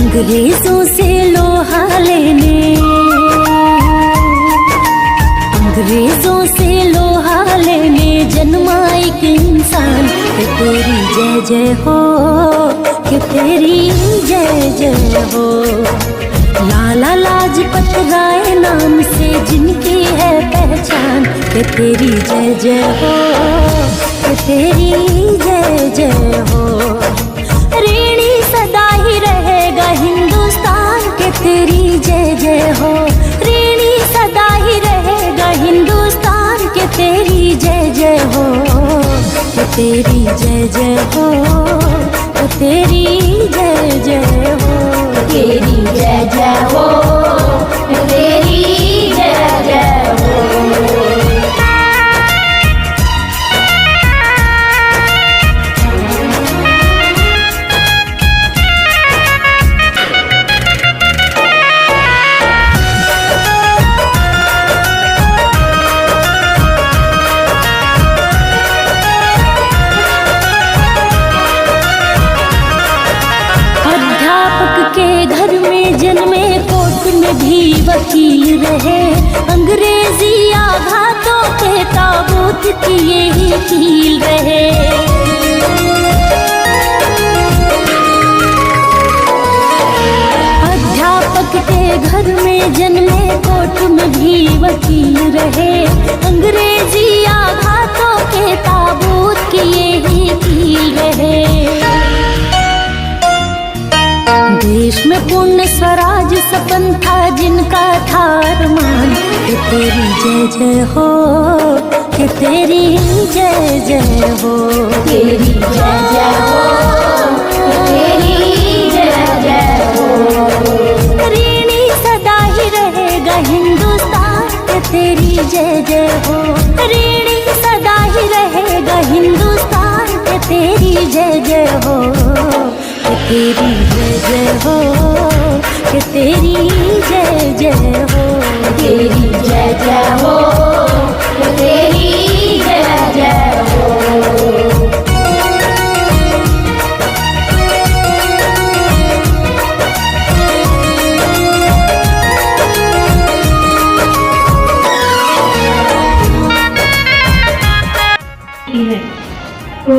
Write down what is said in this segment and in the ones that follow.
अंग्रेजों से लोहा लेने, अंग्रेजों से लोहा लेने जन्मा एक इंसान। कि तेरी जय जय हो, कि तेरी जय जय हो। लाला लाजपत राय नाम से जिनकी है पहचान। कि तेरी जय जय हो, कि तेरी जय जय हो। ऋणी सदा ही रहेगा हिंदुस्तान। के तेरी जय जय हो, ऋणी सदा ही रहेगा हिंदुस्तान। के तेरी जय जय हो, के तेरी जय जय हो, के तेरी जय जय हो। तेरी जय जय हो, तेरी जय जय हो। जन्मे कोर्ट में भी वकील रहे। अंग्रेजी आघातों के ताबूत किए ही कील रहे। अध्यापक के घर में जन्मे कोर्ट में भी वकील रहे। अंग्रेजी आघातों के ताबूत किए ही कील रहे। देश में पूर्ण स्वराज सपन था जिनका था अरमान। कि तेरी जय जय हो, कि तेरी जय जय हो। तेरी जय जय हो, तेरी जय जय हो। ऋणी सदा ही रहेगा हिंदुस्तान। कि तेरी जय जय हो, ऋणी सदा ही रहेगा हिंदुस्तान। कि तेरी जय जय हो, कि तेरी जय जय हो, कि तेरी जय जय हो। तेरी जय जय हो, तेरी जय जय हो। तो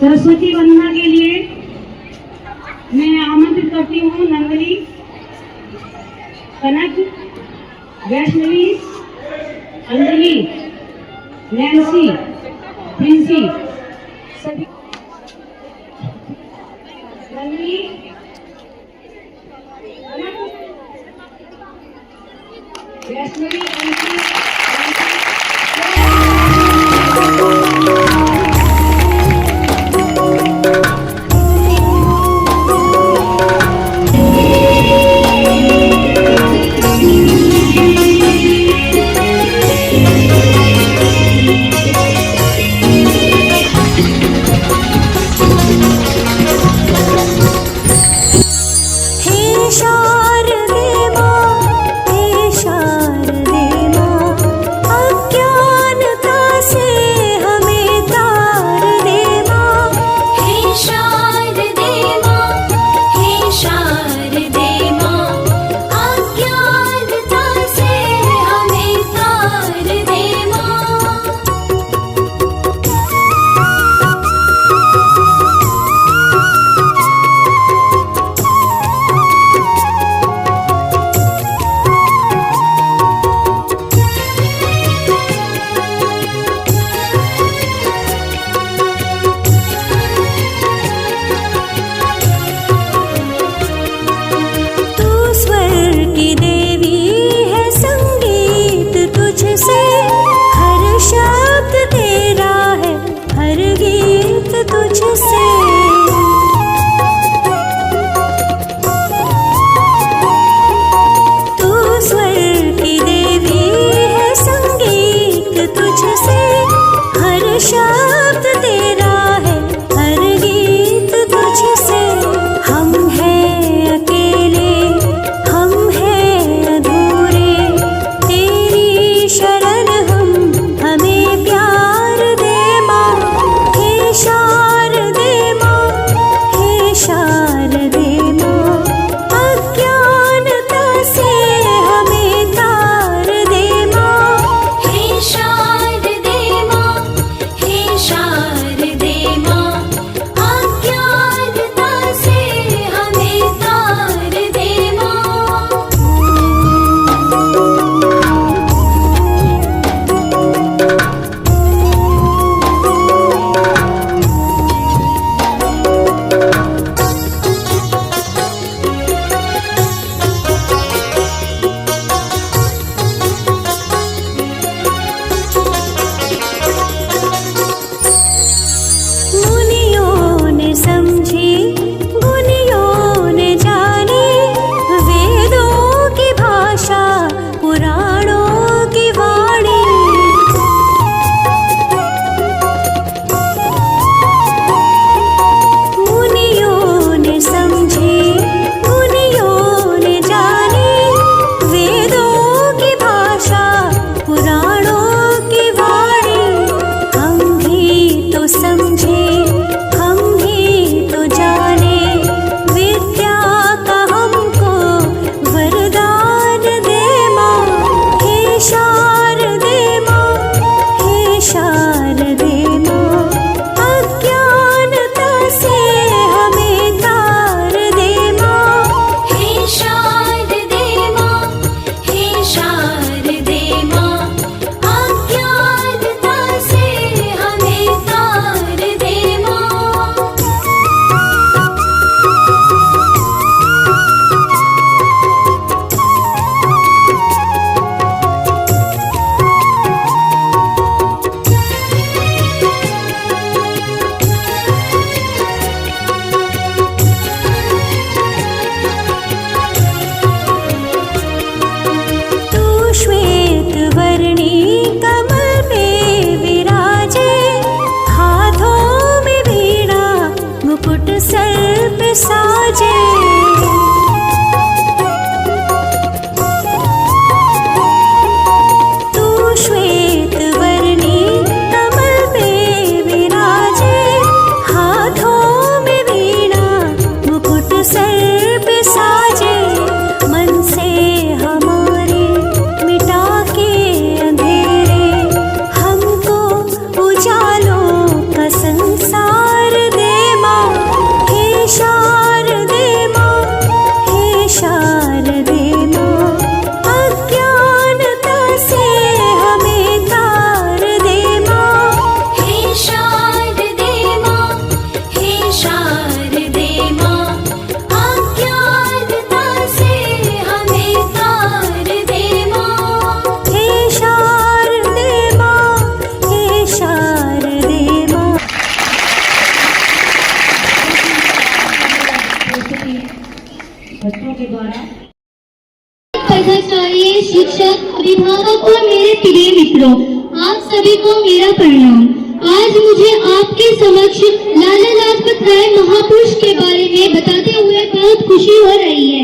सरस्वती वंदना के लिए मैं आमंत्रित करती हूँ नंदनी, कनक, वैष्णवी, अंजलि, नैन्सी, प्रिंसी, सभी नंदनी, कनक, वैष्णवी, साजे। तू श्वेत वर्णी कमल पे विराजे, हाथों में वीणा मुकुट सर पे साजे। मन से हमारे मिटा के अंधेरे, हमको उजालों का संसार दे माँ। हे शारदे माँ, हे शारदे माँ, अज्ञानता से हमें तार दे माँ। हे शारदे माँ, हे शारदे माँ, अज्ञानता से हमें तार दे माँ। हे शारदे माँ, हे शारदे माँ। बच्चों के द्वारा प्राचार्य, शिक्षक, अभिभावक और मेरे प्रिय मित्रों, आप सभी को मेरा प्रणाम। आज मुझे आपके समक्ष लाला लाजपत राय महापुरुष के बारे में बताते हुए बहुत खुशी हो रही है।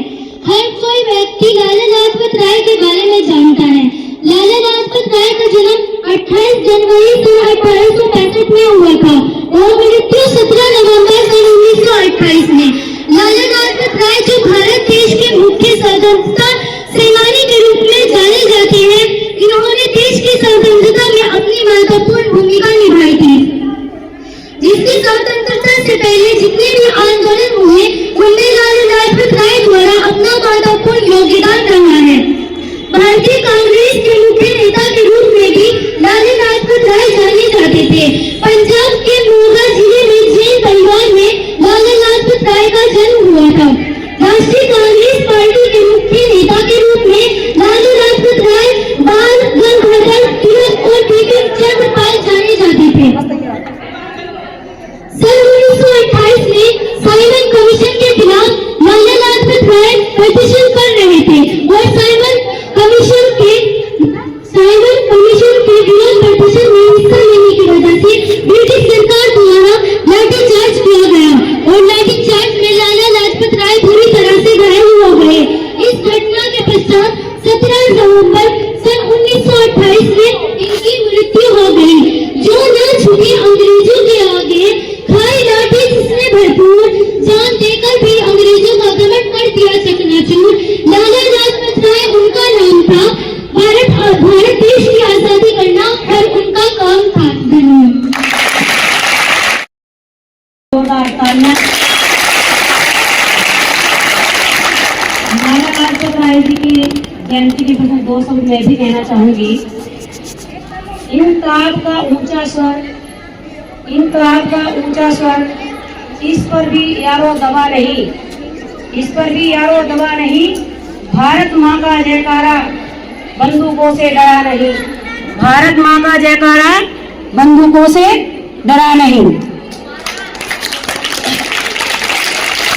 हर कोई व्यक्ति लाला लाजपत राय के बारे में जानता है। लाला लाजपत राय का जन्म 28 जनवरी सन 1865 में हुआ था और मृत्यु 17 नवंबर सन 1928 में। लाला लाजपत राय जो भारत देश के मुख्य स्वतंत्रता सेनानी के रूप में जाने जाते हैं, इन्होंने देश की स्वतंत्रता में अपनी महत्वपूर्ण भूमिका निभाई थी। जिसकी स्वतंत्रता से पहले जितने भी आंदोलन हुए, उनमें लाला लाजपत राय द्वारा अपना महत्वपूर्ण योगदान रहा है। भारतीय कांग्रेस के मुख्य नेता के रूप में भी लाला लाजपत राय जाने जाते थे। पंजाब के मोगा जिले में जैन परिवार में लाला लाजपत राय का जन्म हुआ था। राष्ट्रीय कांग्रेस पार्टी के मुख्य नेता के रूप में लाला लाजपत राय बाल गंगाधर तिलक और बिपिन चंद्र पाल जाने जाते थे। सन 1928 में साइमन कमीशन के खिलाफ लाला लाजपत राय पिटीशन कर रहे थे और साइमन कमीशन के विरोध पिटीशन में हिस्सा लेने की वजह से ब्रिटिश सरकार द्वारा लाठीचार्ज किया गया और लाठीचार्ज में लाला लाजपत राय बुरी तरह से घायल हो गए। इस घटना के पश्चात 17 नवंबर सन 1928 में इनकी मृत्यु हो गई। जो न झुके अंग्रेजों के आगे, खाई लाठी जिसने भरपूर, जान देकर भी अंग्रेजों का दमन कर दिया चकनाचूर। लाला लाजपत राय उनका नाम था। भारत देश की आजादी करना हर उनका काम था। धन्यवाद। लाला लाजपत राय जी की जयंती के प्रसंग 2 शब्द मैं भी कहना चाहूंगी। इनकलाब का ऊंचा स्वर, इनकलाब का ऊंचा स्वर, इस पर भी यारो दबा नहीं, इस पर भी यारो दबा नहीं। भारत माँ का जयकारा, बंदूकों से डरा नहीं। भारत माँ का जयकारा, बंदूकों से डरा नहीं।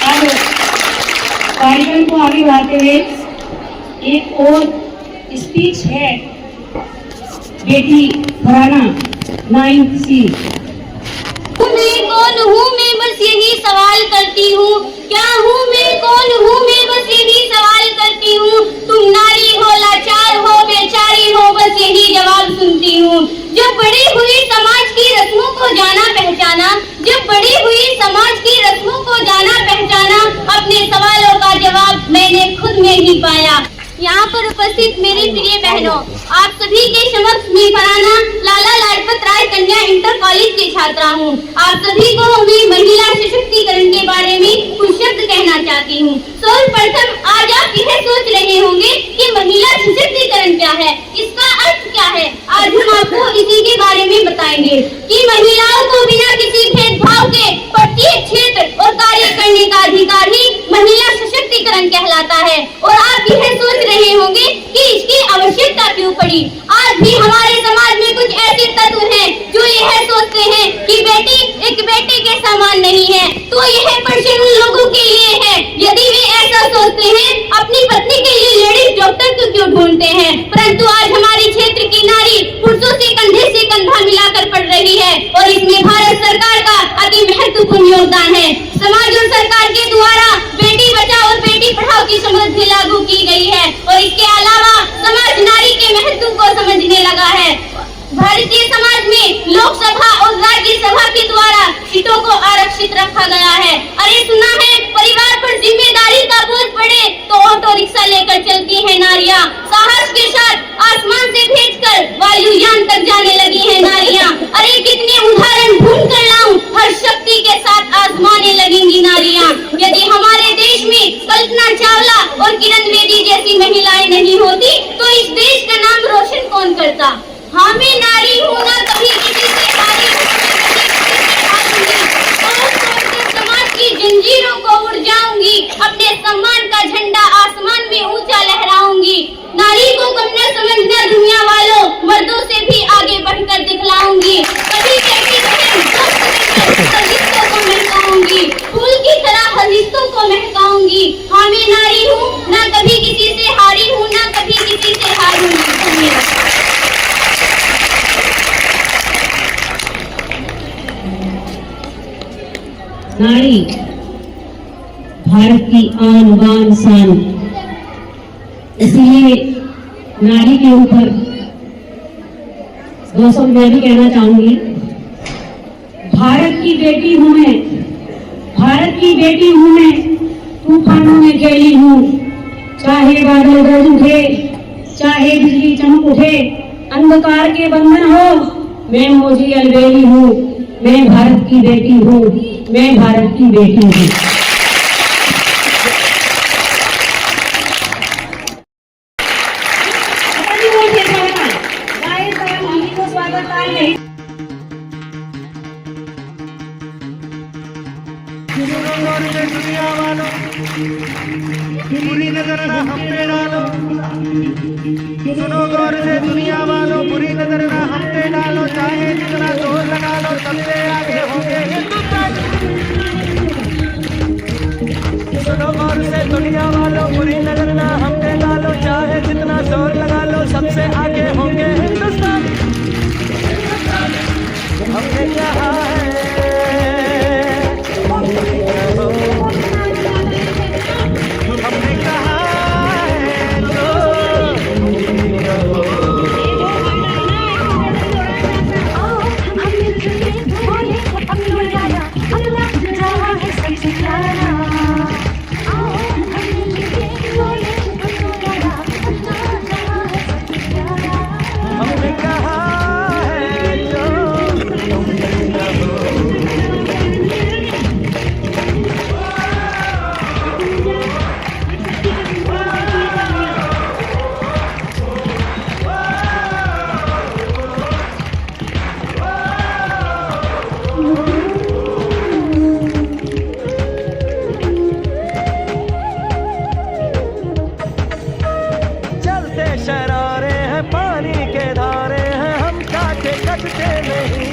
अब कार्यक्रम को आगे बढ़ाते हुए एक और स्पीच है बेटी घराना 9C। मैं कौन हूँ, मैं बस यही सवाल करती हूँ। क्या हूँ मैं, कौन हूँ मैं, बस यही सवाल करती हूँ। तुम नारी हो, लाचार हो, बेचारी हो, बस यही जवाब सुनती हूँ। जब बड़ी हुई समाज की रस्मों को जाना पहचाना, जब बड़ी हुई समाज की रस्मों को जाना पहचाना, अपने सवालों का जवाब मैंने खुद में ही पाया। यहाँ पर उपस्थित मेरी प्रिय बहनों, आप सभी के समक्ष मैं फराना लाला लाजपत राय कन्या इंटर कॉलेज की छात्रा हूँ। आप सभी को मैं महिला सशक्तिकरण के बारे में कुछ शब्द कहना चाहती हूँ। सर्वप्रथम आज आप यह सोच रहे होंगे कि महिला सशक्तिकरण क्या है, इसका अर्थ क्या है। आज हम आपको इसी के बारे में बताएंगे कि महिलाओं को बिना किसी भेदभाव के प्रत्येक क्षेत्र और कार्य करने का अधिकार ही महिला सशक्तिकरण कहलाता है। और आप यह सोच रहे होंगे कि इसकी आवश्यकता क्यों पड़ी। आज भी हमारे समाज में कुछ ऐसे तत्व हैं जो यह सोचते हैं कि बेटी एक बेटे के समान नहीं है, तो यह प्रश्न उन लोगों के लिए है। यदि वे ऐसा सोचते हैं, अपनी पत्नी के लिए लेडीज डॉक्टर को क्यों ढूंढते हैं। परंतु आज हमारे क्षेत्र की नारी पुरुषों से कंधे से कंधा मिलाकर पढ़ रही है और इसमें भारत सरकार का अति महत्वपूर्ण योगदान है। समाज और सरकार के द्वारा के महत्व को समझने लगा है। भारतीय समाज में लोकसभा और राज्यसभा के द्वारा सीटों को आरक्षित रखा गया है। अरे सुना है, परिवार पर जिम्मेदारी का बोझ पड़े तो ऑटो रिक्शा लेकर चलती हैं नारियां। साहस के साथ आसमान से भेजकर वायुयान तक जाने लगी हैं नारियां। अरे कितने उदाहरण ढूंढ कर लाऊं, हर शक्ति के साथ आजमाने लगेंगी नारियां। यदि हमारे देश में कल्पना चावला और किरण बेदी जैसी महिलाएं नहीं होती तो इस देश का नाम रोशन कौन करता। हाँ, मैं नारी हूँ, ना कभी किसी से हारी हूँ, समाज की जंजीरों को उड़ जाऊंगी, अपने सम्मान का झंडा आसमान में ऊंचा लहराऊंगी। नारी को कम न समझना दुनिया वालों, मर्दों से भी आगे बढ़कर दिखलाऊंगी। कभी कहती बहन दोस्त हर रिश्तों को महकाऊंगी, फूल की तरह हर रिश्तों को महकाऊंगी। हाँ, मैं नारी हूँ, ना कभी किसी से हारी हूँ, ना कभी किसी से हारूंगी। धन्यवाद। नारी भारत की आन बान शान, इसलिए नारी के ऊपर दो शब्द मैं भी कहना चाहूंगी। भारत की बेटी हूं मैं, भारत की बेटी हूं मैं, तूफानों में खेली हूँ, चाहे बादल गरज उठे, चाहे बिजली चमक उठे, अंधकार के बंधन हो, मैं मौजी अलबेली हूँ। मैं भारत की बेटी हूँ, मैं भारत की बेटी हूँ। दुनिया वालों बुरी नजर ना हम पे डालो, सुनो गौर से दुनिया वालों, बुरी नजर ना हम पे डालो, चाहे जितना जोर लगा लो सबसे आगे होंगे हिंदुस्तान। सुनो गौर से दुनिया वालों, बुरी नजर ना हम पे डालो, चाहे जितना जोर लगा लो सबसे आगे होंगे हिंदुस्तान। हमने कहा है हमने कहा है तो हमने कहा है जो चलते शरारे हैं, पानी के धारे हैं, हम काटे कटते नहीं।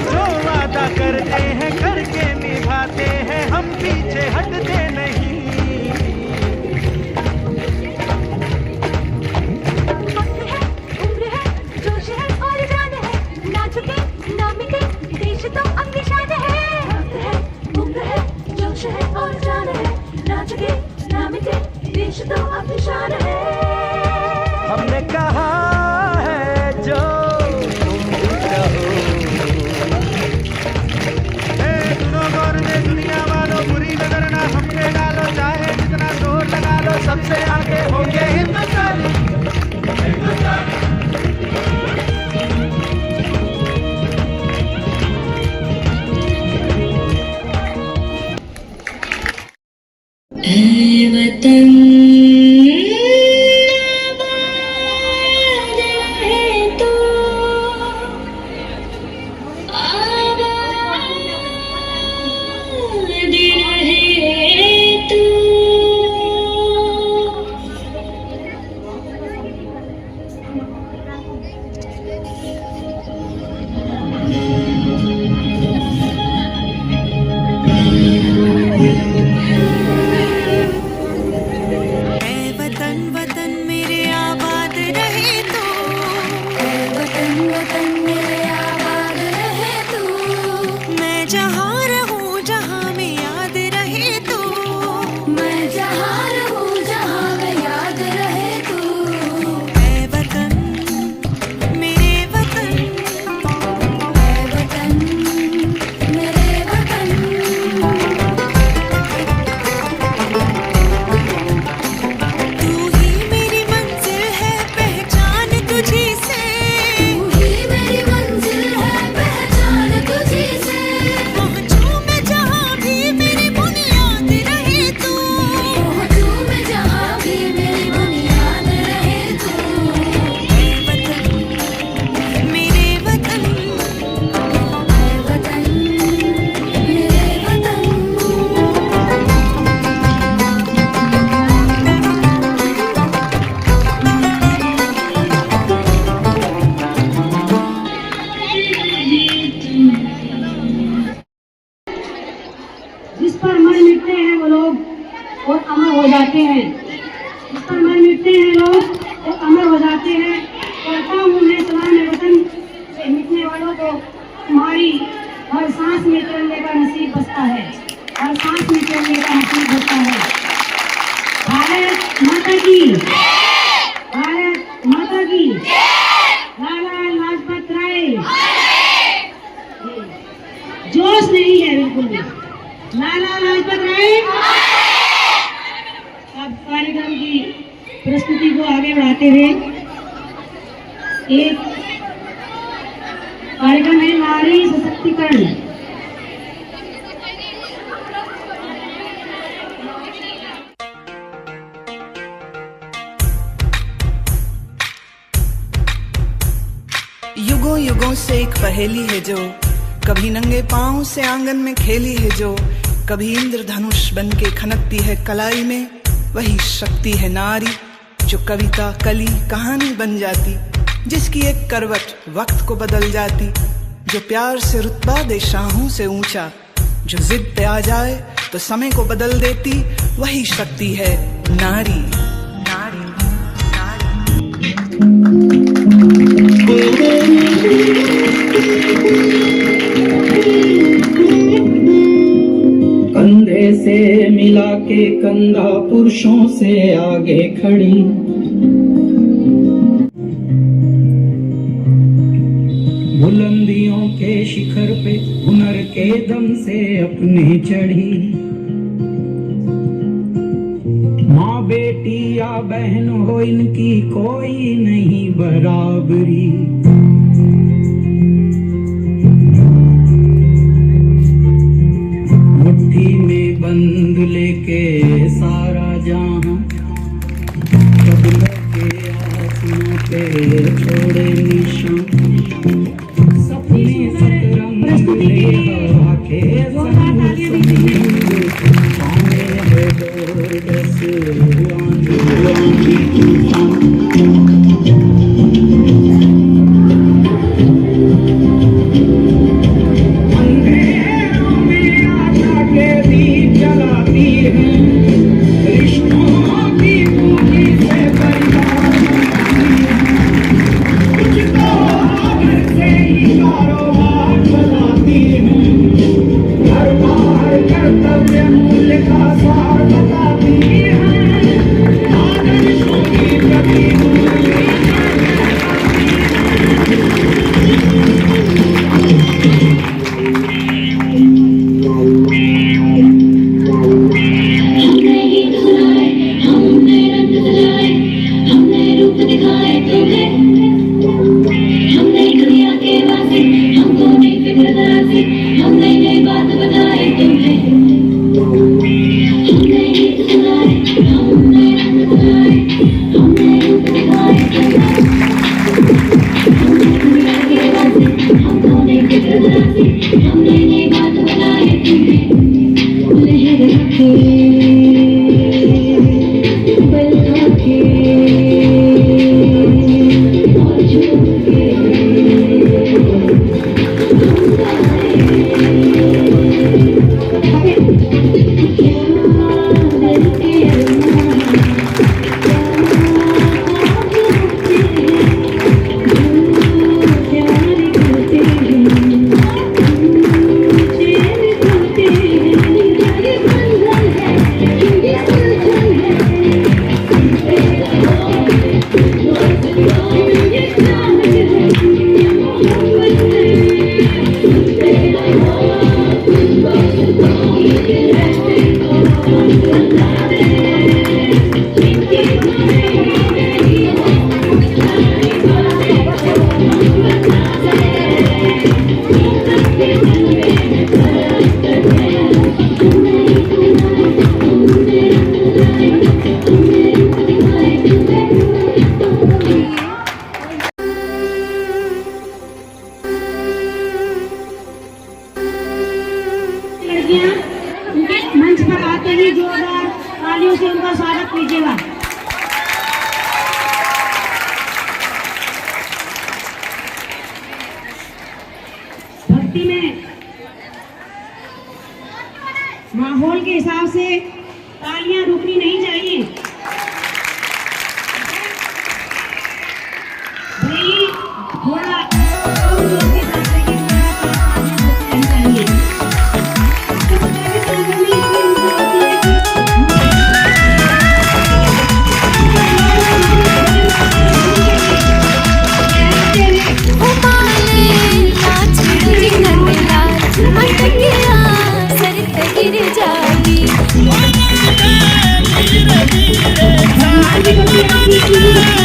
जो वादा करते हैं करके निभाते हैं, हम पीछे हटते नहीं। हमने कहा है जो तुम भी कहो। सुनो गौर से दुनिया वालों, बुरी नजर ना हम पे डालो, चाहे जितना जोर लगा लो सबसे आगे होंगे हिंदुस्तानी। वतन आगे बढ़ाते हुए एक कार्यक्रम है नारी सशक्तिकरण। युगों युगों से एक पहेली है जो कभी नंगे पांव से आंगन में खेली है, जो कभी इंद्रधनुष बन के खनकती है कलाई में, वही शक्ति है नारी जो कविता कली कहानी बन जाती, जिसकी एक करवट वक्त को बदल जाती, जो प्यार से रुतबा दे शाहों से ऊंचा, जो जिद पे आ जाए तो समय को बदल देती, वही शक्ति है नारी। कंधे से मिला के कंधा पुरुषों से आगे खड़ी, बुलंदियों के शिखर पे हुनर के दम से अपने चढ़ी, माँ बेटी या बहन हो इनकी कोई नहीं बराबरी, मुट्ठी में बंद लेके सारा जहां, कदमों के आसमां पे छोड़े निशान, सपने सतरंग ले हवा के सामने है डोर दस आंधी तूफान। मंच पर आते ही जोरदार तालियों से उनका स्वागत कीजिएगा। भक्ति में माहौल के हिसाब से तालियां रुकनी नहीं चाहिए। भाई थोड़ा धीरे धीरे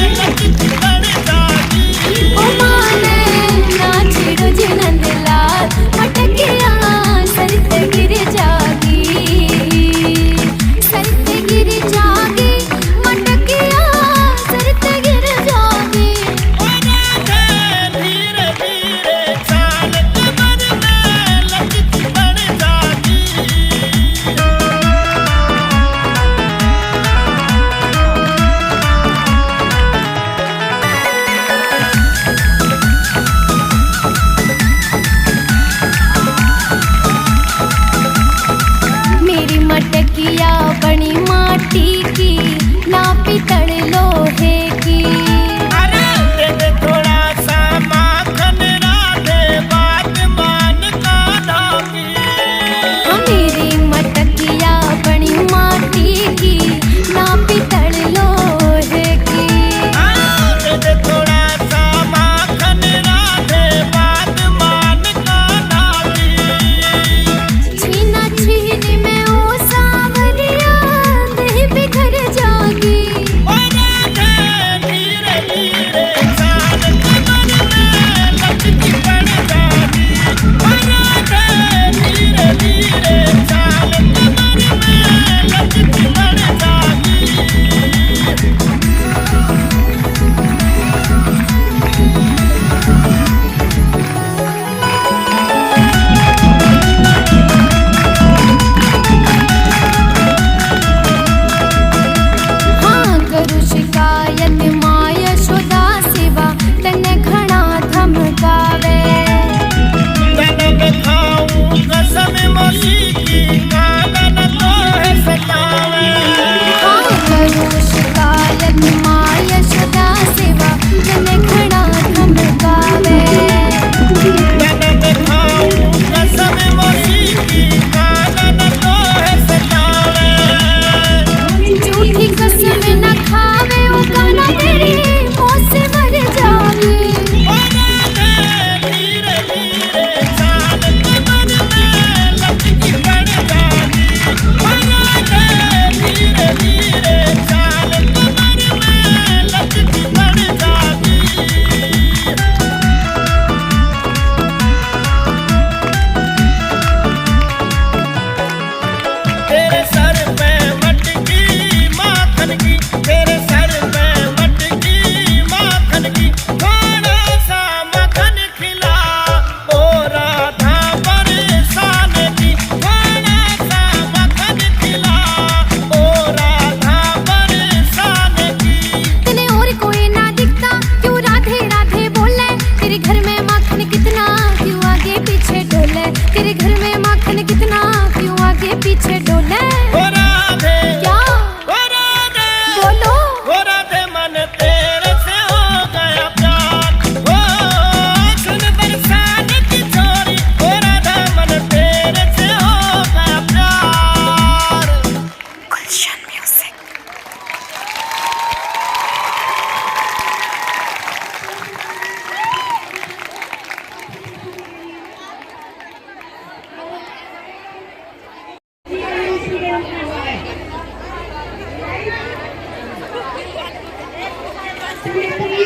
स्मृति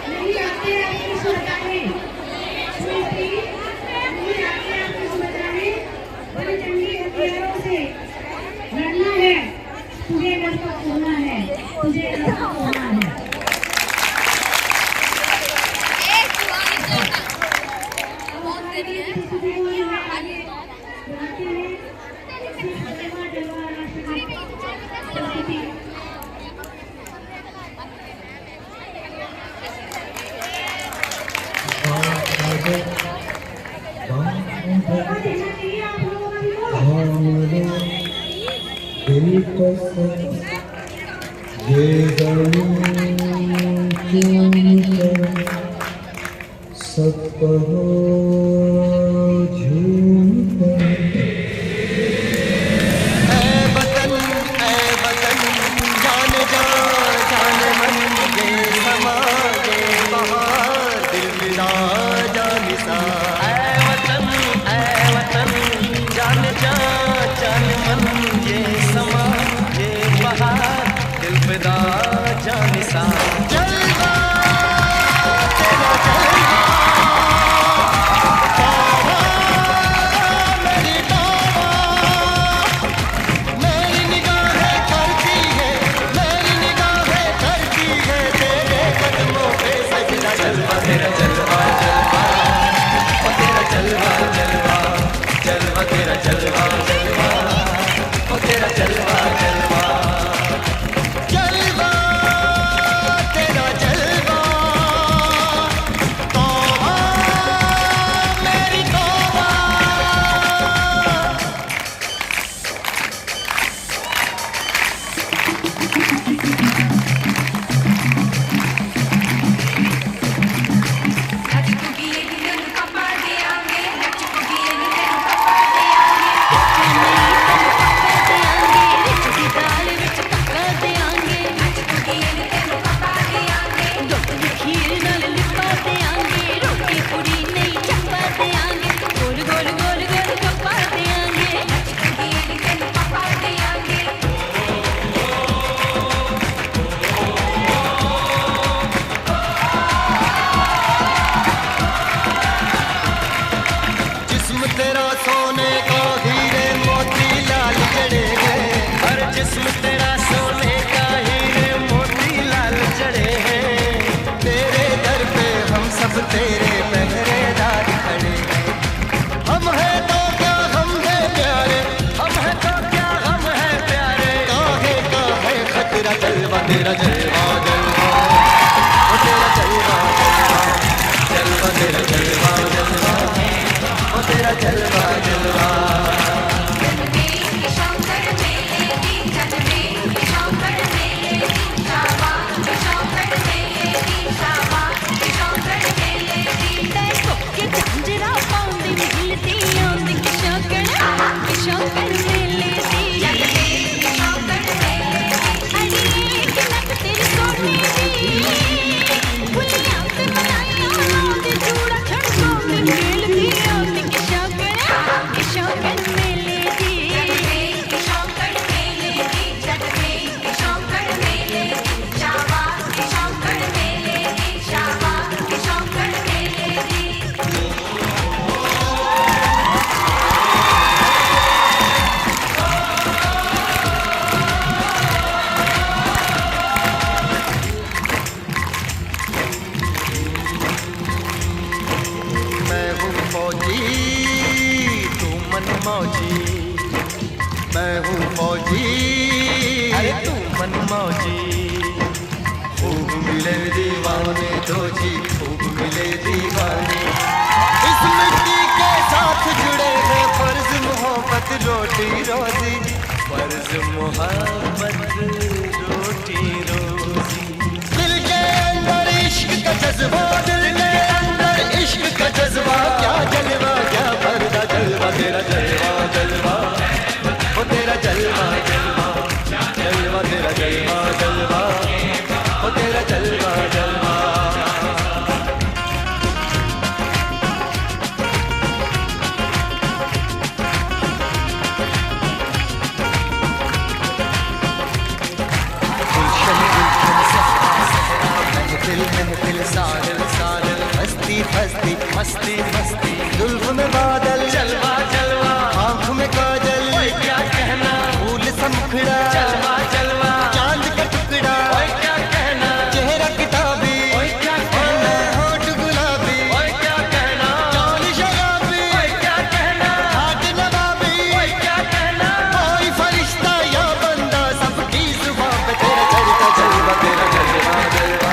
नहीं आते आपकी सुरताने, स्मृति नहीं आते आपकी सुरताने, बड़े जंगी हथियारों से लड़ना है, तुझे रास्ता खोलना है, तुझे रास्ता खोलना है। मैं हूँ फौजी, अरे तू मन मौजी। खूब मिले दीवाने तो जी, खूब मिले दीवाने। इस मिट्टी के साथ जुड़े हैं फर्ज मोहब्बत रोटी रोजी, फर्ज मोहब्बत रोटी रोजी। दिल के अंदर इश्क का जज्बा, दिल के अंदर इश्क का जज्बा। क्या जलवा क्या पर्दा जलवा, तेरा जलवा जलवा, ओ तेरा जलवा जलवा, जलवा तेरा जलवा जलवा, ओ तेरा जलवा जलवा। महफिल साहिल साहिल हस्ती हस्ती मस्ती मस्ती जुल्फ में बादल जलवा जलवा आँख में काजल क्या कहना फूल सा मुखड़ा जलवा जलवा चांद का टुकड़ा क्या कहना चेहरा किताबी क्या कहना होठ गुलाबी क्या कहना चाल शराबी क्या कहना हाथ नवाबी क्या कहना कोई फरिश्ता या बंदा सबकी जुबान पे तेरा चलता जलवा तेरा जलवा जलवा।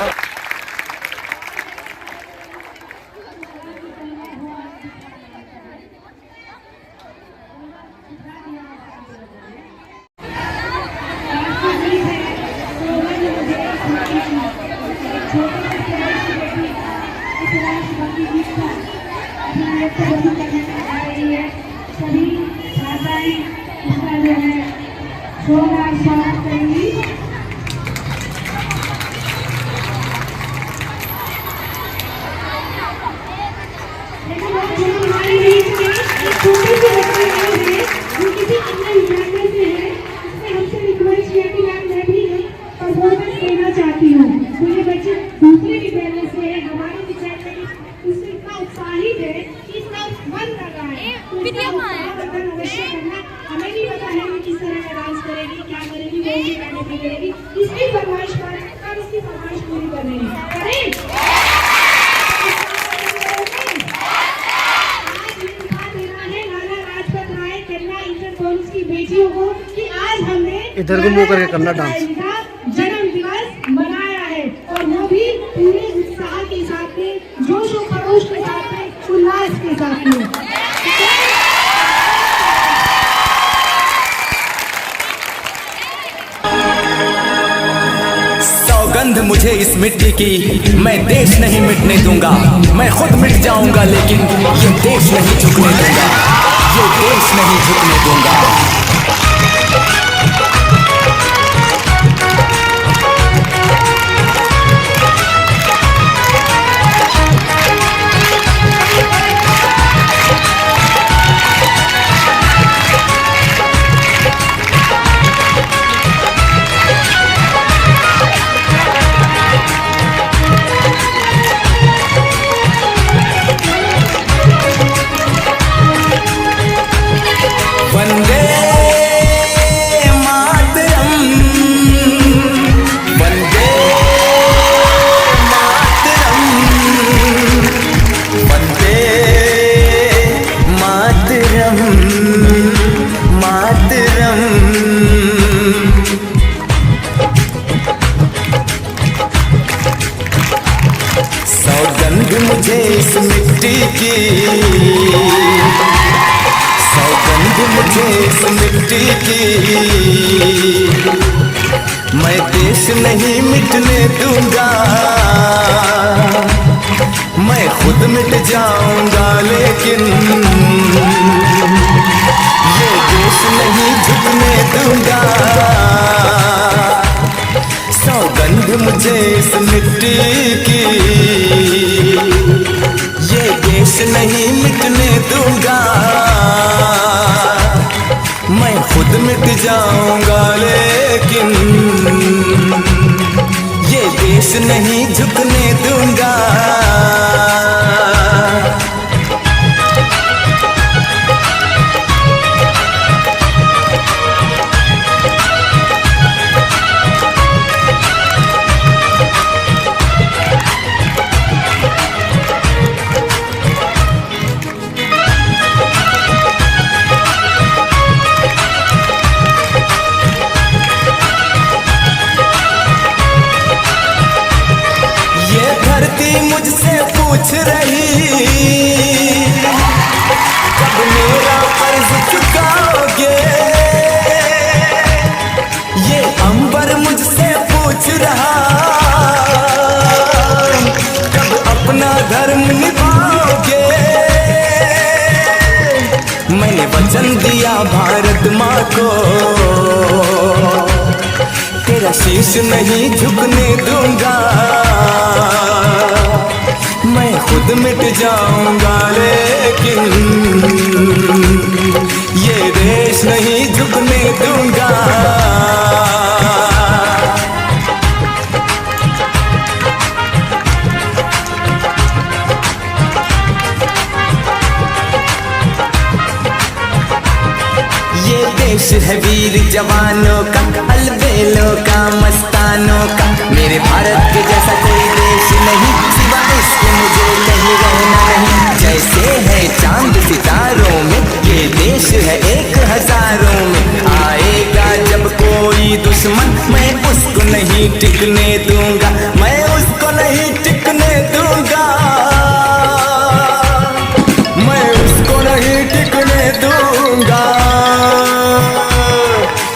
सभी छात्राएं इसका जो है जोरदार स्वागत करेंगी। लेकिन हमारे बीच में एक छोटी सी बच्ची आई है जो किसी अन्य विद्यालय से है। उसने हमसे रिक्वेस्ट किया कि मैं भी परफॉर्मेंस देना चाहती हूँ। तो ये बच्चे दूसरे विद्यालय से है, हमारे विद्यालय उससे इतना उत्साहित है कि इसका मन लगा है। तो इसका उत्साहवर्धन अवश्य करना। हमें भी पता है कि किस तरह का डांस करेगी, क्या करेगी, कौन सी गाने पे करेगी। इसकी फरमाइश पर हम इसकी फरमाइश पूरी कर रहे हैं। करें? आज ये दिखा देना है लाला लाजपत राय केरला इंटर कॉलेज की बेटियों को कि आज हमने इधर को मुंह करके करना डांस। जन्म दिवस मनाया है और वो भी पूरे उत्साह के साथ में, जोश और खरोश के साथ में, उल्लास के साथ में। सौगंध मुझे इस मिट्टी की, मैं देश नहीं मिटने दूंगा। मैं खुद मिट जाऊंगा लेकिन ये देश नहीं झुकने दूंगा, ये देश नहीं झुकने दूंगा। वंदे मातरम, वंदे मातरम, वंदे मातरम, मातरम। सौगंध मुझे इस मिट्टी की, सौगंध मुझे इस मिट्टी की, मैं देश नहीं मिटने दूंगा। मैं खुद मिट जाऊंगा लेकिन ये देश नहीं झुकने दूंगा। सौगंध मुझे इस मिट्टी की, ये देश नहीं मिटने दूंगा। मैं खुद मिट जाऊंगा लेकिन ये देश नहीं झुकने दूंगा। मुझसे पूछ रही कब मेरा कर्ज चुकाओगे। ये अंबर मुझसे पूछ रहा कब अपना धर्म निभाओगे। मैंने वचन दिया भारत माँ को, तेरा शीश नहीं झुकने दूंगा। मैं खुद मिट जाऊंगा लेकिन ये देश नहीं झुकने दूंगा। देश है वीर जवानों का, अलबेलों का, मस्तानों का। मेरे भारत के जैसा कोई देश नहीं, सिवा इसके मुझे कहीं रहना नहीं। जैसे है चांद सितारों में, ये देश है एक हजारों में। आएगा जब कोई दुश्मन, मैं उसको नहीं टिकने दूंगा, मैं उसको नहीं टिकने दूंगा, मैं उसको नहीं टिकने दूंगा।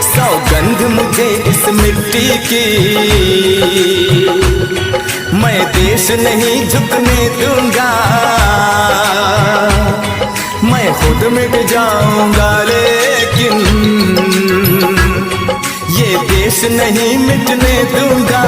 सौगंध मुझे इस मिट्टी की, मैं देश नहीं झुकने दूंगा। मैं खुद मिट जाऊंगा लेकिन ये देश नहीं मिटने दूंगा।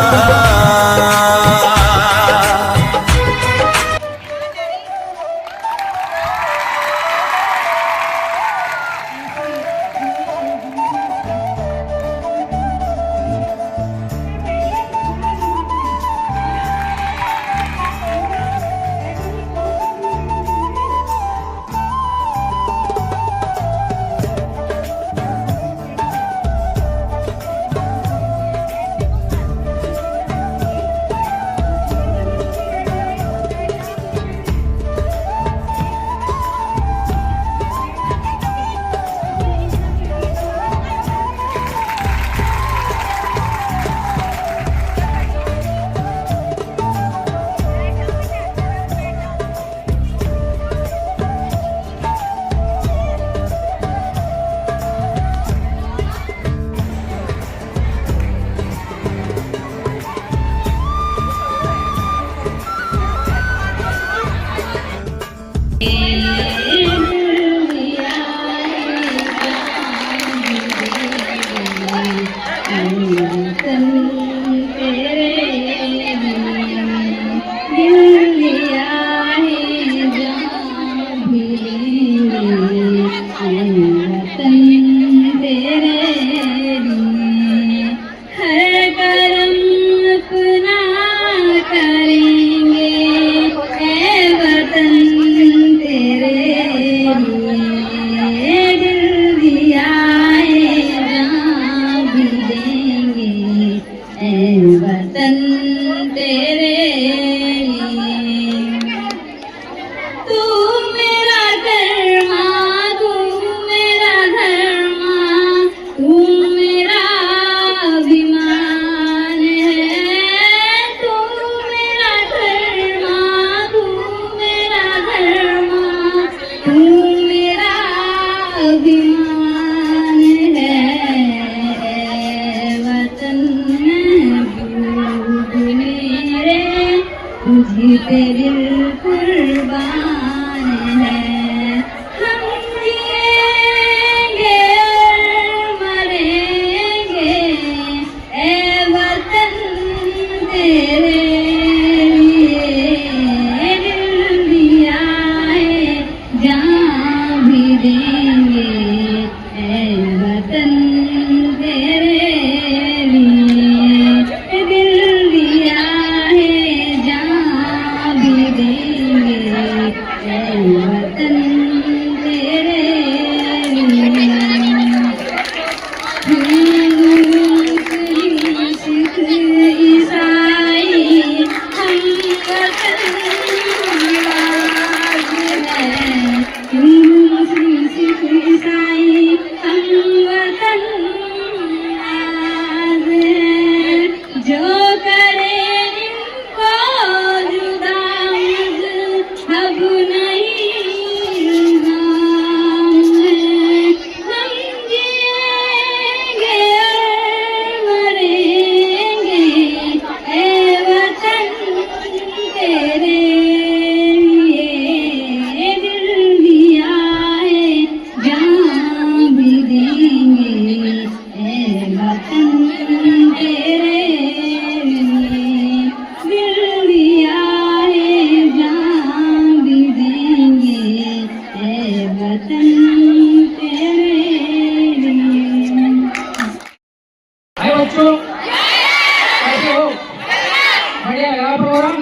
बढ़िया लगा प्रोग्राम?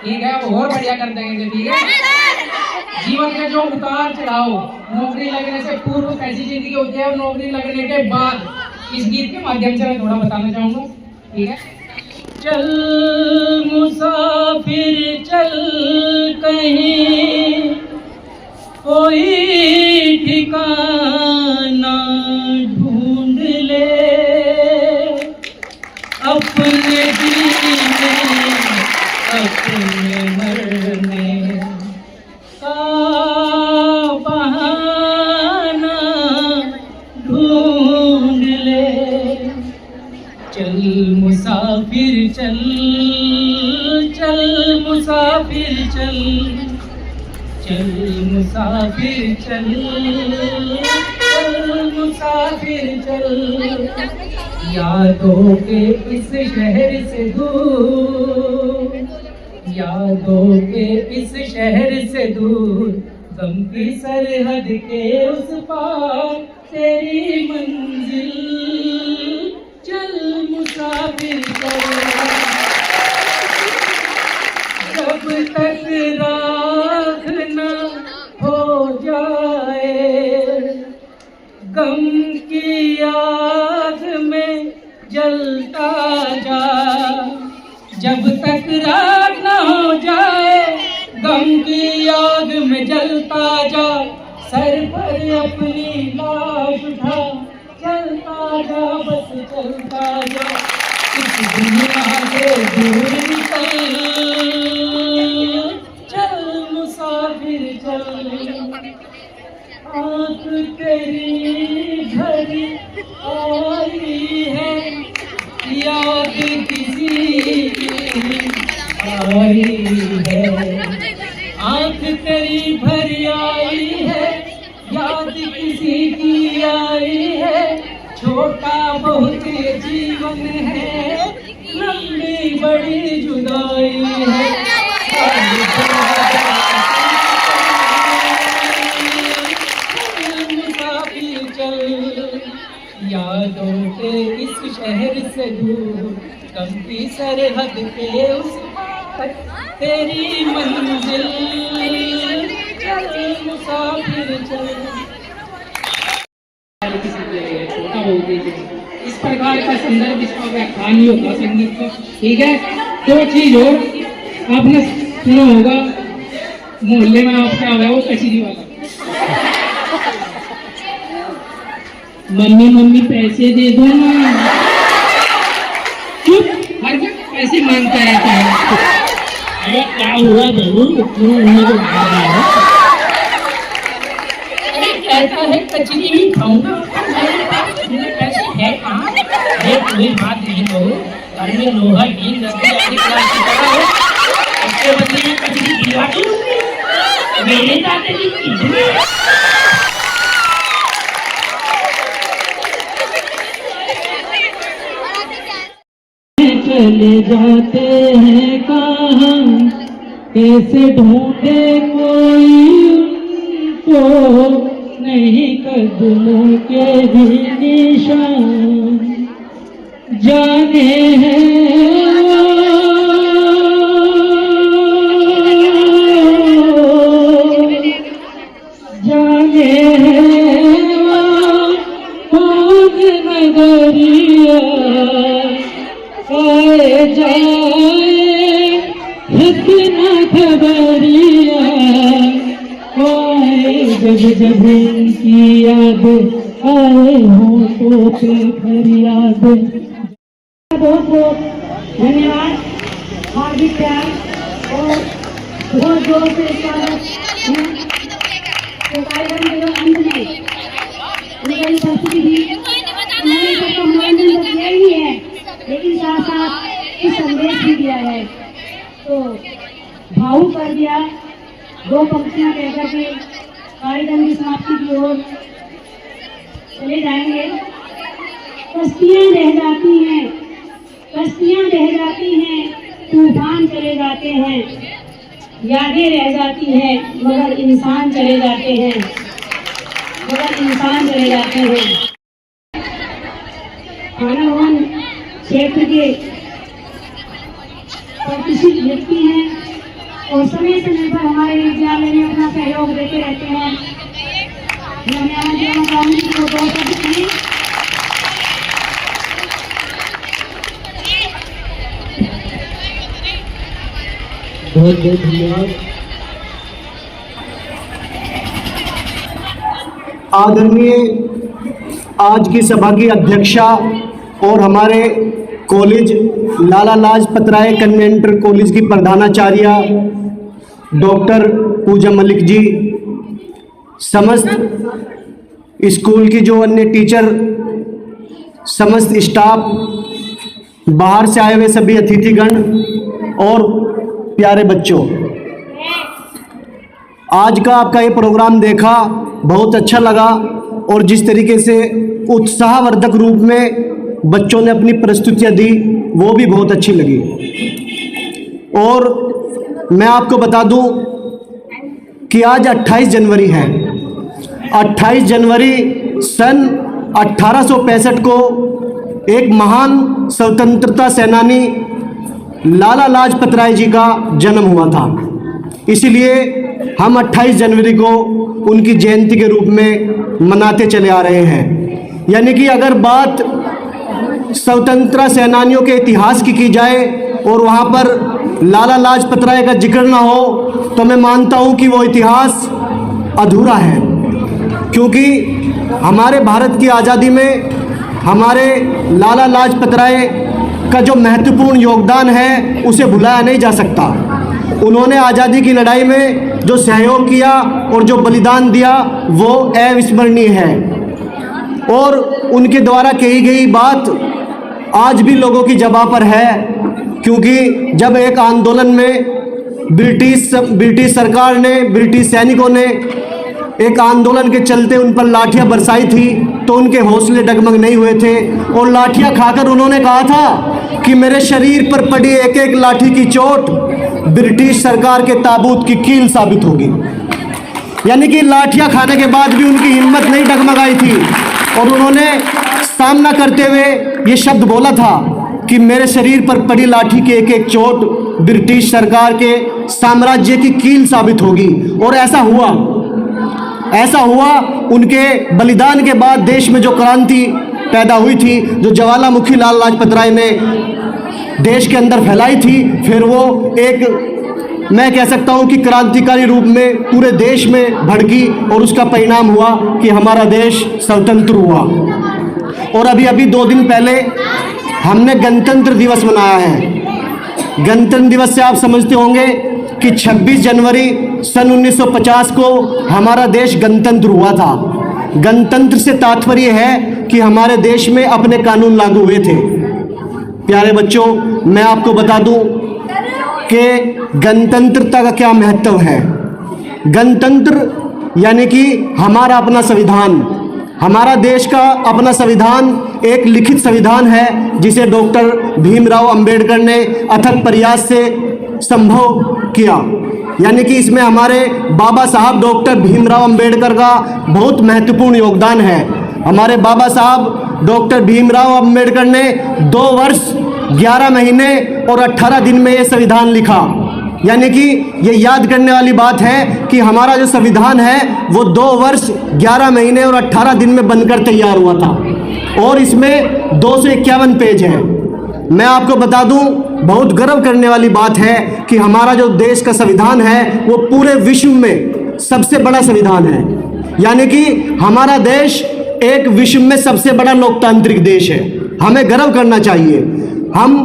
ठीक है, अब और बढ़िया कर देंगे, ठीक है? जीवन के जो उतार चढ़ाव, नौकरी लगने से पूर्व कैसी जिंदगी होती है और नौकरी लगने के बाद, इस गीत के माध्यम से मैं थोड़ा बताना चाहूंगा। ठीक है। चल मुसाफिर चल कहीं कोई ठिकाना ढूंढ ले, अपने जीने अपने मरने का बहाना ढूंढ ले। चल मुसाफिर चल, चल मुसाफिर चल, चल मुसाफिर चल, चल मुसाफिर चल। यादों के इस शहर से दूर, यादों के इस शहर से दूर, गम की सरहद के उस पार तेरी मंजिल। चल मुसाफिर चल, जब तक राख न हो जाए गम की आग में जलता जा, जब तक राख न हो जाए गम की आग में जलता जा। सर पर अपनी लाश उठा चलता जा, बस चलता जा। इस दुनिया से दूर निकल, चल मुसाफिर चल। आँख तेरी भरी आई है, याद किसी की आई है। आँख तेरी भरी आई है, याद किसी की आई है। छोटा बहुत जीवन है, लंबी बड़ी जुदाई है। मुसाफिर चल, यादों के इस शहर से दूर, गम की सरहद के उस पार तेरी मंजिल। चल मुसाफिर चल। छोटा बहुत इस प्रकार का संदर्भ इसका व्याख्यान ही होगा संगीत का। ठीक है। दो चीज और आपने सुना होगा, मोहल्ले में आपका आ गया वो कचरी वाला, मम्मी मम्मी पैसे दे दो ना। चुप, हर वक्त पैसे मांगता रहता है। अरे क्या हुआ बहू, क्यों उन्हें को मार रहा है? अरे कहता है कचरी ही खाऊंगा, मेरे पास इतने पैसे है कहाँ? अरे कोई बात नहीं बहू, घर में लोहा टीन रखी आदि क्लास की तरह हो, उसके बदले में कचरी दिलवा दूं। मेरे दादाजी को इतने चले जाते हैं कहाँ, कैसे ढूंढे कोई उनको, नहीं कदमों के भी निशान जाने हैं। जाने हैं कौन नगरिया आए जाए कितना खबरिया आए, जब जब इनकी याद आए होठों पे फरियाद। बहुत बहुत धन्यवाद, हार्दिक प्यार और बहुत जोर से स्वागत। तो कार्यक्रम के जो अंत में उनकी उपस्थिति थी, उन्होंने सबको मनोरंजन तो किया ही है, लेकिन साथ साथ कुछ संदेश भी दिया है। तो भावुक कर दिया। दो पंक्तियां कहकर के कार्यक्रम की समाप्ति की ओर चले जाएंगे। कश्तियां रह जाती हैं, कश्तियां रह जाती हैं, तूफान चले जाते हैं, यादें रह जाती हैं, मगर इंसान चले जाते हैं, मगर इंसान चले जाते हैं। खाना भवन क्षेत्र के प्रतिष्ठित व्यक्ति हैं, और समय समय पर हमारे विद्यालय में अपना सहयोग देते रहते हैं। मैं आमंत्रण करूंगी कि वो 2 शब्द कहें। बहुत बहुत धन्यवाद। आदरणीय आज की सभा की अध्यक्षा और हमारे कॉलेज लाला लाजपत राय कन्या इंटर कॉलेज की प्रधानाचार्य डॉक्टर पूजा मलिक जी, समस्त स्कूल की जो अन्य टीचर, समस्त स्टाफ, बाहर से आए हुए सभी अतिथिगण और प्यारे बच्चों, आज का आपका ये प्रोग्राम देखा, बहुत अच्छा लगा और जिस तरीके से उत्साहवर्धक रूप में बच्चों ने अपनी प्रस्तुतियाँ दी वो भी बहुत अच्छी लगी। और मैं आपको बता दूं कि आज 28 जनवरी है। 28 जनवरी सन 1865 को एक महान स्वतंत्रता सेनानी लाला लाजपत राय जी का जन्म हुआ था। इसलिए हम 28 जनवरी को उनकी जयंती के रूप में मनाते चले आ रहे हैं। यानी कि अगर बात स्वतंत्रता सेनानियों के इतिहास की जाए और वहाँ पर लाला लाजपत राय का जिक्र ना हो तो मैं मानता हूँ कि वो इतिहास अधूरा है, क्योंकि हमारे भारत की आज़ादी में हमारे लाला लाजपत राय का जो महत्वपूर्ण योगदान है उसे भुलाया नहीं जा सकता। उन्होंने आज़ादी की लड़ाई में जो सहयोग किया और जो बलिदान दिया वो अविस्मरणीय है। और उनके द्वारा कही गई बात आज भी लोगों की ज़बां पर है, क्योंकि जब एक आंदोलन में ब्रिटिश सरकार ने, ब्रिटिश सैनिकों ने एक आंदोलन के चलते उन पर लाठियां बरसाई थी तो उनके हौसले डगमग नहीं हुए थे और लाठियां खाकर उन्होंने कहा था कि मेरे शरीर पर पड़ी एक एक लाठी की चोट ब्रिटिश सरकार के ताबूत की कील साबित होगी। यानी कि लाठियां खाने के बाद भी उनकी हिम्मत नहीं डगमगाई थी और उन्होंने सामना करते हुए ये शब्द बोला था कि मेरे शरीर पर पड़ी लाठी की एक एक चोट ब्रिटिश सरकार के साम्राज्य की कील साबित होगी। और ऐसा हुआ। उनके बलिदान के बाद देश में जो क्रांति पैदा हुई थी, जो ज्वालामुखी लाला लाजपत राय ने देश के अंदर फैलाई थी, फिर वो एक, मैं कह सकता हूँ कि क्रांतिकारी रूप में पूरे देश में भड़की और उसका परिणाम हुआ कि हमारा देश स्वतंत्र हुआ। और अभी 2 दिन पहले हमने गणतंत्र दिवस मनाया है। गणतंत्र दिवस से आप समझते होंगे कि 26 जनवरी सन 1950 को हमारा देश गणतंत्र हुआ था। गणतंत्र से तात्पर्य है कि हमारे देश में अपने कानून लागू हुए थे। प्यारे बच्चों, मैं आपको बता दूं कि गणतंत्रता का क्या महत्व है। गणतंत्र यानी कि हमारा अपना संविधान, हमारा देश का अपना संविधान एक लिखित संविधान है जिसे डॉक्टर भीमराव अंबेडकर ने अथक प्रयास से संभव किया। यानी कि इसमें हमारे बाबा साहब डॉक्टर भीमराव अंबेडकर का बहुत महत्वपूर्ण योगदान है। हमारे बाबा साहब डॉक्टर भीमराव अंबेडकर ने 2 वर्ष 11 महीने और 18 दिन में ये संविधान लिखा। यानी कि ये याद करने वाली बात है कि हमारा जो संविधान है वो 2 वर्ष 11 महीने और 18 दिन में बनकर तैयार हुआ था और इसमें 251 पेज है। मैं आपको बता दूं, बहुत गर्व करने वाली बात है कि हमारा जो देश का संविधान है वो पूरे विश्व में सबसे बड़ा संविधान है। यानी कि हमारा देश एक विश्व में सबसे बड़ा लोकतांत्रिक देश है। हमें गर्व करना चाहिए। हम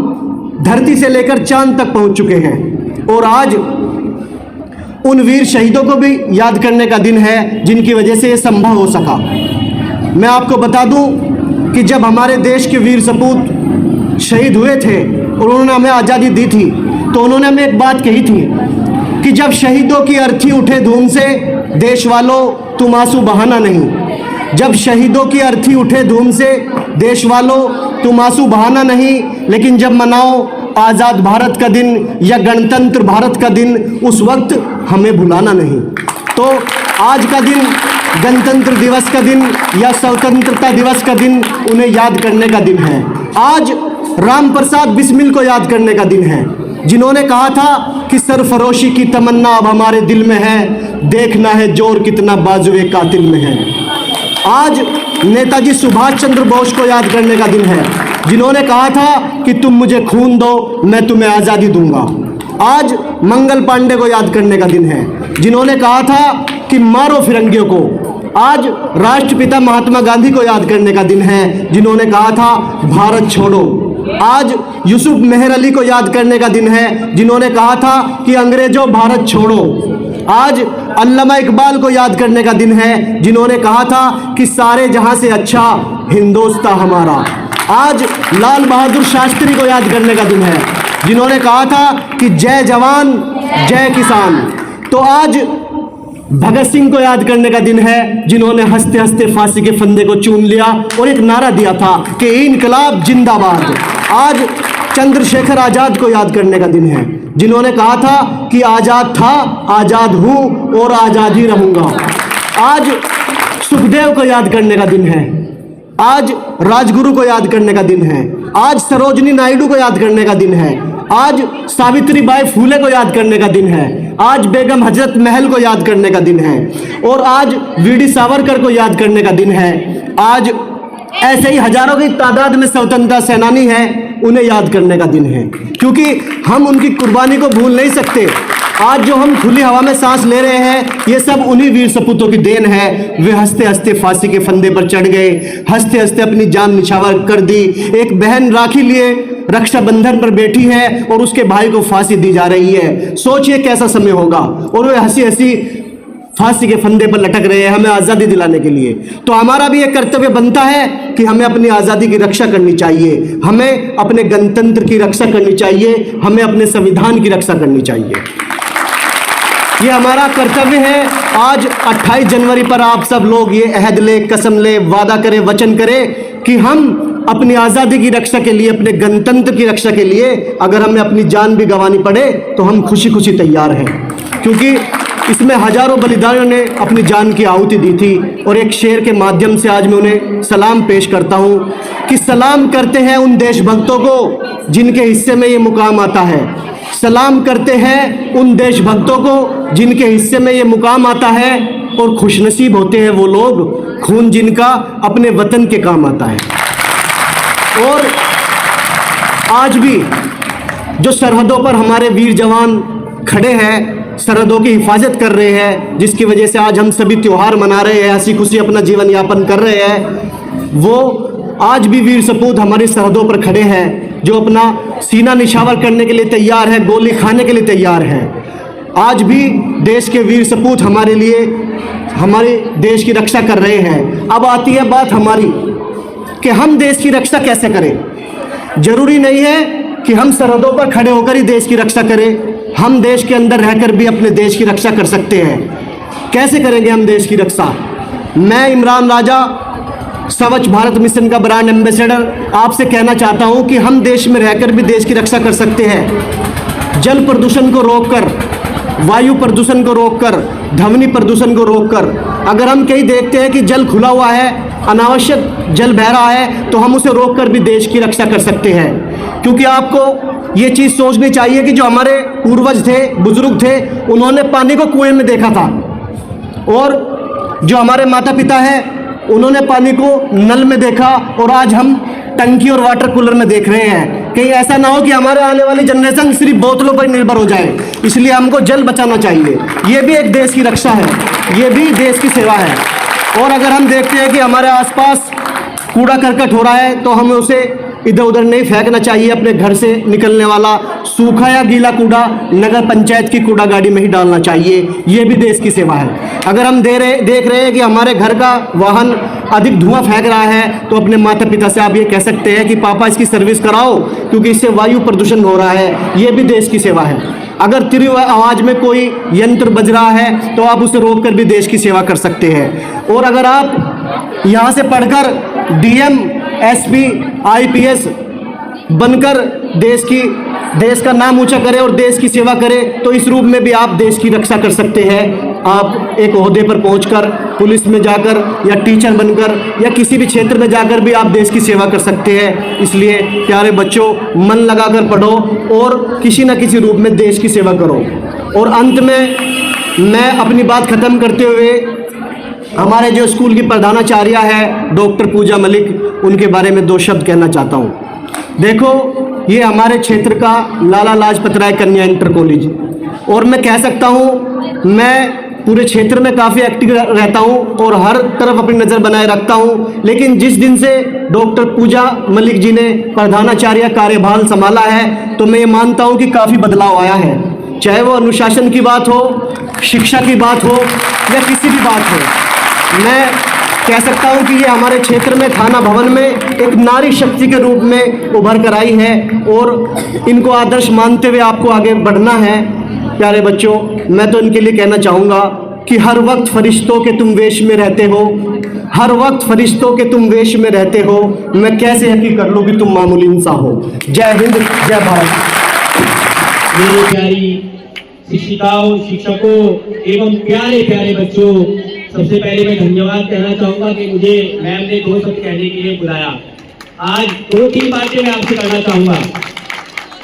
धरती से लेकर चांद तक पहुंच चुके हैं और आज उन वीर शहीदों को भी याद करने का दिन है जिनकी वजह से ये संभव हो सका। मैं आपको बता दूं कि जब हमारे देश के वीर सपूत शहीद हुए थे और उन्होंने हमें आज़ादी दी थी तो उन्होंने हमें एक बात कही थी कि जब शहीदों की अर्थी उठे धूम से, देश वालों तुम आंसू बहाना नहीं। जब शहीदों की अर्थी उठे धूम से, देश वालों तुम आंसू बहाना नहीं, लेकिन जब मनाओ आज़ाद भारत का दिन या गणतंत्र भारत का दिन, उस वक्त हमें भुलाना नहीं। तो आज का दिन गणतंत्र दिवस का दिन या स्वतंत्रता दिवस का दिन उन्हें याद करने का दिन है। आज राम प्रसाद बिस्मिल को याद करने का दिन है, जिन्होंने कहा था कि सरफरोशी की तमन्ना अब हमारे दिल में है, देखना है जोर कितना बाजुए कातिल में है। आज नेताजी सुभाष चंद्र बोस को याद करने का दिन है, जिन्होंने कहा था कि तुम मुझे खून दो, मैं तुम्हें आज़ादी दूंगा। आज मंगल पांडे को याद करने का दिन है, जिन्होंने कहा था कि मारो फिरंगियों को। आज राष्ट्रपिता महात्मा गांधी को याद करने का दिन है, जिन्होंने कहा था भारत छोड़ो। आज यूसुफ मेहर अली को याद करने का दिन है, जिन्होंने कहा था कि अंग्रेजों भारत छोड़ो। आज अल्लामा इकबाल को याद करने का दिन है, जिन्होंने कहा था कि सारे जहां से अच्छा हिंदुस्तान हमारा। आज लाल बहादुर शास्त्री को याद करने का दिन है, जिन्होंने कहा था कि जय जवान जय किसान। तो आज भगत सिंह को याद करने का दिन है, जिन्होंने हंसते हंसते फांसी के फंदे को चूम लिया और एक नारा दिया था कि इनकलाब जिंदाबाद। आज चंद्रशेखर आजाद को याद करने का दिन है, जिन्होंने कहा था कि आजाद था, आजाद हूं और आजाद ही रहूंगा। आज सुखदेव को याद करने का दिन है, आज राजगुरु को याद करने का दिन है, आज सरोजनी नायडू को याद करने का दिन है, आज सावित्री बाई फूले को याद करने का दिन है, आज बेगम हजरत महल को याद करने का दिन है और आज वीडी सावरकर को याद करने का दिन है। आज ऐसे ही हजारों की तादाद में स्वतंत्रता सेनानी हैं, उन्हें याद करने का दिन है, क्योंकि हम उनकी कुर्बानी को भूल नहीं सकते। आज जो हम खुली हवा में सांस ले रहे हैं, ये सब उन्हीं वीर सपूतों की देन है। वे हंसते हंसते फांसी के फंदे पर चढ़ गए, हंसते हंसते अपनी जान निछावर कर दी। एक बहन राखी लिए रक्षाबंधन पर बैठी है और उसके भाई को फांसी दी जा रही है। सोचिए कैसा समय होगा, और वे हंसी हंसी फांसी के फंदे पर लटक रहे हैं हमें आज़ादी दिलाने के लिए। तो हमारा भी एक कर्तव्य बनता है कि हमें अपनी आज़ादी की रक्षा करनी चाहिए, हमें अपने गणतंत्र की रक्षा करनी चाहिए, हमें अपने संविधान की रक्षा करनी चाहिए। ये हमारा कर्तव्य है। आज 28 जनवरी पर आप सब लोग ये अहद ले, कसम ले, वादा करें, वचन करें कि हम अपनी आज़ादी की रक्षा के लिए, अपने गणतंत्र की रक्षा के लिए अगर हमें अपनी जान भी गंवानी पड़े तो हम खुशी खुशी तैयार हैं, क्योंकि इसमें हजारों बलिदानियों ने अपनी जान की आहुति दी थी। और एक शेर के माध्यम से आज मैं उन्हें सलाम पेश करता हूँ कि सलाम करते हैं उन देशभक्तों को जिनके हिस्से में ये मुकाम आता है। सलाम करते हैं उन देशभक्तों को जिनके हिस्से में ये मुकाम आता है, और खुशनसीब होते हैं वो लोग खून जिनका अपने वतन के काम आता है। और आज भी जो सरहदों पर हमारे वीर जवान खड़े हैं, सरहदों की हिफाजत कर रहे हैं, जिसकी वजह से आज हम सभी त्यौहार मना रहे हैं, हंसी खुशी अपना जीवन यापन कर रहे हैं, वो आज भी वीर सपूत हमारी सरहदों पर खड़े हैं, जो अपना सीना निछावर करने के लिए तैयार है, गोली खाने के लिए तैयार है। आज भी देश के वीर सपूत हमारे लिए, हमारे देश की रक्षा कर रहे हैं। अब आती है बात हमारी कि हम देश की रक्षा कैसे करें। जरूरी नहीं है कि हम सरहदों पर खड़े होकर ही देश की रक्षा करें, हम देश के अंदर रहकर भी अपने देश की रक्षा कर सकते हैं। कैसे करेंगे हम देश की रक्षा? मैं इमरान राजा, स्वच्छ भारत मिशन का ब्रांड एम्बेसडर, आपसे कहना चाहता हूं कि हम देश में रहकर भी देश की रक्षा कर सकते हैं। जल प्रदूषण को रोककर, वायु प्रदूषण को रोककर, ध्वनि प्रदूषण को रोककर, अगर हम कहीं देखते हैं कि जल खुला हुआ है, अनावश्यक जल बह रहा है, तो हम उसे रोककर भी देश की रक्षा कर सकते हैं। क्योंकि आपको ये चीज़ सोचनी चाहिए कि जो हमारे पूर्वज थे, बुजुर्ग थे, उन्होंने पानी को कुएं में देखा था, और जो हमारे माता पिता हैं उन्होंने पानी को नल में देखा, और आज हम टंकी और वाटर कूलर में देख रहे हैं। कहीं ऐसा ना हो कि हमारे आने वाली जनरेशन सिर्फ बोतलों पर निर्भर हो जाए। इसलिए हमको जल बचाना चाहिए। ये भी एक देश की रक्षा है, ये भी देश की सेवा है। और अगर हम देखते हैं कि हमारे आसपास कूड़ा करकट हो रहा है, तो हमें उसे इधर उधर नहीं फेंकना चाहिए। अपने घर से निकलने वाला सूखा या गीला कूड़ा नगर पंचायत की कूड़ा गाड़ी में ही डालना चाहिए। ये भी देश की सेवा है। अगर हम देख रहे हैं कि हमारे घर का वाहन अधिक धुआं फेंक रहा है, तो अपने माता पिता से आप ये कह सकते हैं कि पापा इसकी सर्विस कराओ, क्योंकि इससे वायु प्रदूषण हो रहा है। ये भी देश की सेवा है। अगर तीव्र आवाज़ में कोई यंत्र बज रहा है, तो आप उसे रोककर भी देश की सेवा कर सकते हैं। और अगर आप यहाँ से पढ़कर डीएम, एसपी, आईपीएस बनकर देश का नाम ऊंचा करें और देश की सेवा करें, तो इस रूप में भी आप देश की रक्षा कर सकते हैं। आप एक ओहदे पर पहुंचकर पुलिस में जाकर या टीचर बनकर या किसी भी क्षेत्र में जाकर भी आप देश की सेवा कर सकते हैं। इसलिए प्यारे बच्चों, मन लगाकर पढ़ो और किसी न किसी रूप में देश की सेवा करो। और अंत में मैं अपनी बात ख़त्म करते हुए हमारे जो स्कूल की प्रधानाचार्य है डॉक्टर पूजा मलिक, उनके बारे में 2 शब्द कहना चाहता हूँ। देखो, ये हमारे क्षेत्र का लाला लाजपत राय कन्या इंटर कॉलेज, और मैं कह सकता हूँ मैं पूरे क्षेत्र में काफ़ी एक्टिव रहता हूँ और हर तरफ अपनी नज़र बनाए रखता हूँ। लेकिन जिस दिन से डॉक्टर पूजा मलिक जी ने प्रधानाचार्य कार्यभार संभाला है, तो मैं ये मानता हूँ कि काफ़ी बदलाव आया है। चाहे वो अनुशासन की बात हो, शिक्षा की बात हो या किसी भी बात हो, मैं कह सकता हूं कि ये हमारे क्षेत्र में थाना भवन में एक नारी शक्ति के रूप में उभर कर आई है और इनको आदर्श मानते हुए आपको आगे बढ़ना है। प्यारे बच्चों, मैं तो इनके लिए कहना चाहूँगा कि हर वक्त फरिश्तों के तुम वेश में रहते हो, हर वक्त फरिश्तों के तुम वेश में रहते हो, मैं कैसे यकीन कर लूँ कि तुम मामूली इंसान हो। जय हिंद, जय भारत। मेरी प्यारी शिक्षिकाओं, शिक्षकों एवं प्यारे प्यारे बच्चों, सबसे पहले मैं धन्यवाद कहना चाहूंगा कि मुझे मैम ने 2 शब्द कहने के लिए बुलाया। आज 2-3 बातें मैं आपसे करना चाहूंगा।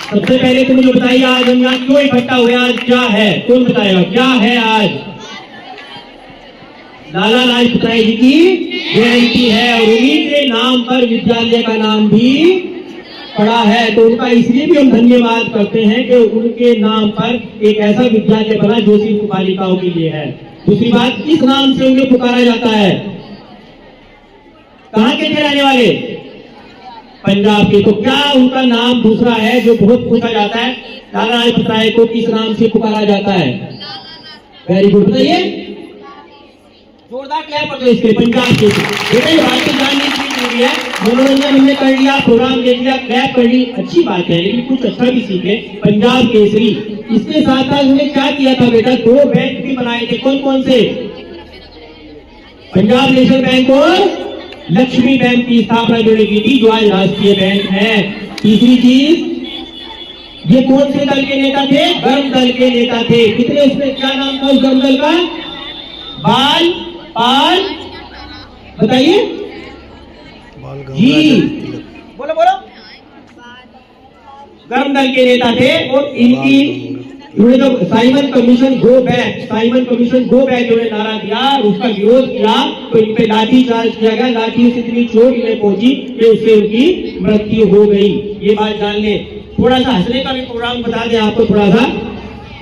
सबसे पहले तो मुझे बताइए, आज हम यहाँ क्यों इकट्ठा हुए, आज क्या है, कौन बताएगा क्या है? आज लाला लाजपत राय जी की जयंती है और उन्हीं के नाम पर विद्यालय का नाम भी पड़ा है, तो उनका इसलिए भी हम धन्यवाद करते हैं कि उनके नाम पर एक ऐसा विद्यालय बना जो सिर्फ बालिकाओं के लिए है। दूसरी बात, इस नाम से उन्हें पुकारा जाता है। कहाँ के थे रहने वाले? पंजाब के। तो क्या उनका नाम दूसरा है जो बहुत पूछा जाता है, लाला लाजपत राय को किस नाम से पुकारा जाता है? वेरी गुड, बताइए, जोरदार क्लैप कर दो इसके। पंजाब के बेटे बातें जानने की जरूरी है। मनोरंजन हमने कर लिया, प्रोग्राम देख लिया, क्लैप कर ली, अच्छी बात है, लेकिन कुछ अच्छा भी सीखे। पंजाब केसरी, इसके साथ साथ उन्होंने क्या किया था बेटा? 2 बैंक भी बनाए थे। कौन कौन से? पंजाब नेशनल बैंक और लक्ष्मी बैंक की स्थापना जोड़े की थी, जो आज राष्ट्रीय बैंक है। तीसरी चीज, ये कौन से दल के नेता थे? गर्म दल के नेता थे। कितने, उसमें क्या नाम था उस गर्म दल का? बाल पाल, बताइए जी, बोलो बोलो। गर्म दल के नेता थे और इनकी उन्होंने जब Simon commission go back, Simon commission go back जो नारा दिया, उसका विरोध किया, तो इन पे लाठी चार्ज किया गया। लाठी से इतनी चोट इन्हें पहुंची कि उससे उनकी मृत्यु हो गई। ये बात जान ले। थोड़ा सा हंसने का भी प्रोग्राम बता दें आपको। थोड़ा सा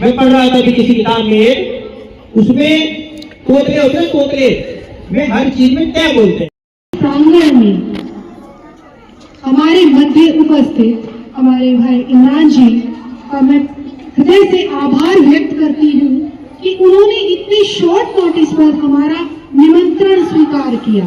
मैं पढ़ रहा था अभी किसी किताब में, उसमें तोतले होते हैं, तोतले में हर चीज में क्या बोलते हैं। प्रांगण में हमारे मध्य उपस्थित हमारे भाई इमरान जी का मैं हृदय से आभार व्यक्त करती हूँ कि उन्होंने इतनी शॉर्ट नोटिस पर हमारा निमंत्रण स्वीकार किया।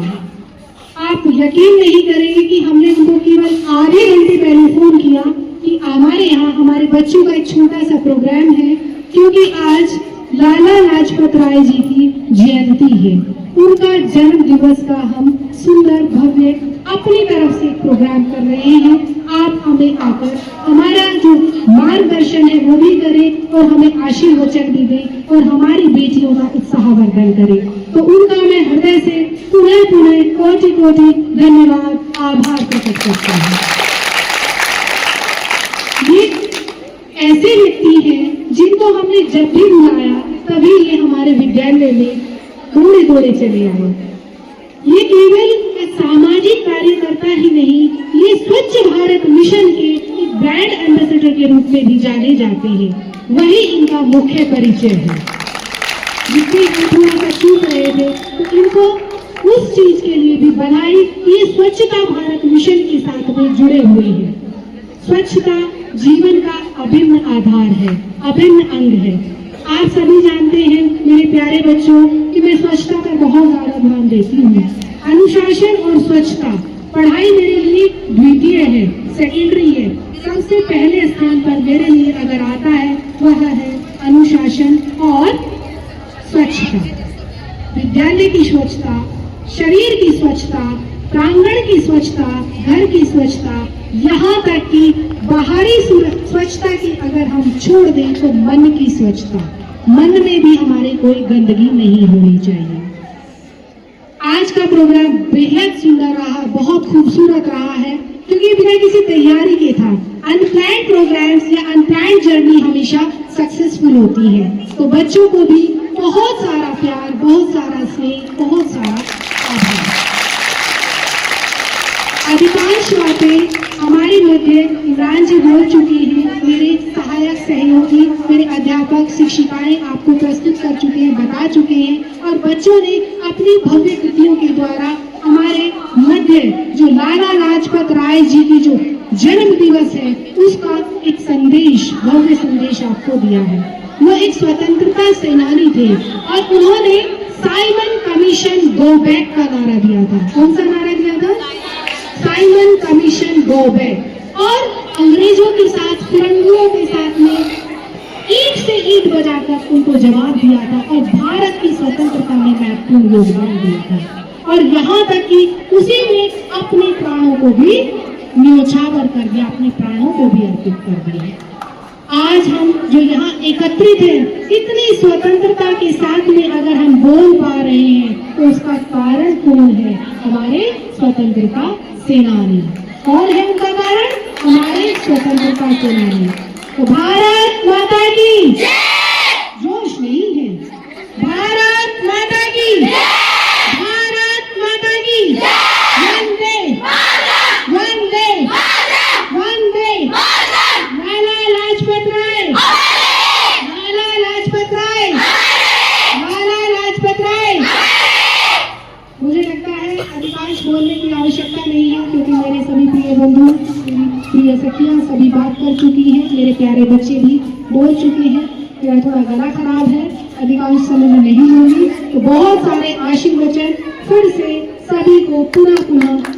आप यकीन नहीं करेंगे कि हमने उनको केवल आधे घंटे पहले फोन किया कि हमारे यहाँ हमारे बच्चों का एक छोटा सा प्रोग्राम है, क्योंकि आज लाला लाजपत राय जी की जयंती है। उनका जन्म दिवस का हम सुंदर भव्य अपनी तरफ से एक प्रोग्राम कर रहे हैं। आप हमें आकर हमारा जो मार्गदर्शन है वो भी करें और हमें आशीर्वचन भी दें और हमारी बेटियों का उत्साहवर्धन करें। तो उनका मैं हृदय से पुनः पुनः कोटि कोटि धन्यवाद, आभार प्रकट करता हूँ। ये ऐसे व्यक्ति हैं जिनको हमने जब भी बुलाया तभी ये हमारे विद्यालय में दौड़े दौड़े चले आए। ये केवल सामाजिक कार्यकर्ता ही नहीं, ये स्वच्छ भारत मिशन के एक ब्रांड एम्बेसडर के रूप में भी जाने जाते हैं। वही इनका मुख्य परिचय है। जिसमें हम थोड़ा सा चूक रहे थे तो इनको उस चीज के लिए भी बधाई। ये स्वच्छता भारत मिशन के साथ में जुड़े हुए हैं। स्वच्छता जीवन का अभिन्न आधार है, अभिन्न अंग है। आप सभी जानते हैं मेरे प्यारे बच्चों कि मैं स्वच्छता पर बहुत ज्यादा ध्यान देती हूँ। अनुशासन और स्वच्छता पढ़ाई मेरे लिए द्वितीय है, सेकेंडरी है। सबसे पहले स्थान पर मेरे लिए अगर आता है वह है अनुशासन और स्वच्छता। विद्यालय की स्वच्छता, शरीर की स्वच्छता, प्रांगण की स्वच्छता, घर की स्वच्छता, यहाँ तक कि बाहरी स्वच्छता की अगर हम छोड़ दें तो मन की स्वच्छता, मन में भी हमारे कोई गंदगी नहीं होनी चाहिए। आज का प्रोग्राम बेहद सुंदर रहा, बहुत खूबसूरत रहा है, क्योंकि बिना किसी तैयारी के था। अनप्लान्ड प्रोग्राम्स या अनप्लान्ड जर्नी हमेशा सक्सेसफुल होती है। तो बच्चों को भी बहुत सारा प्यार, बहुत सारा स्नेह, बहुत सारा आभार। अधिकांश बातें हमारे मध्य इमरान जी बोल चुकी हैं। मेरे सहायक सहयोगी, मेरे अध्यापक, शिक्षिकाएं आपको प्रस्तुत कर चुके हैं, बता चुके हैं, और बच्चों ने अपनी भव्य कृतियों के द्वारा हमारे मध्य जो लाला लाजपत राय जी की जो जन्म दिवस है उसका एक संदेश, भव्य संदेश आपको दिया है। वो एक स्वतंत्रता सेनानी थे और उन्होंने साइमन कमीशन गो बैक का नारा दिया था। कौन सा नारा दिया था? Simon commission go back. और अंग्रेजों के साथ, फिरंगियों के साथ में ईंट से ईंट बजाकर उनको जवाब दिया था और भारत की स्वतंत्रता में महत्वपूर्ण योगदान दिया था। और यहाँ तक कि उसी ने अपने प्राणों को भी न्योछावर कर दिया, अपने प्राणों को भी अर्पित कर दिया। आज हम जो यहाँ एकत्रित हैं, इतनी स्वतंत्रता के साथ में अगर हम बोल पा रहे हैं तो उसका कारण कौन है? हमारे स्वतंत्रता सेनानी। कौन है उनका कारण? हमारे स्वतंत्रता सेनानी। तो भारत माता की जोश नहीं है। भारत माता की, भारत माता की वंदे वंदे वंदे। लाला लाजपत राय, लाला लाजपत राय, लाला लाजपत राय। मुझे लगता है अधिकांश बोलने की आवश्यकता नहीं है, क्योंकि मेरे सभी प्रिय बंधु, मेरी प्रिय सखियां सभी बात कर चुकी हैं, मेरे प्यारे बच्चे भी बोल चुके हैं। मेरा थोड़ा गला खराब है, अधिकांश समय में नहीं होंगी। तो बहुत सारे आशीर्वचन फिर से सभी को पुनः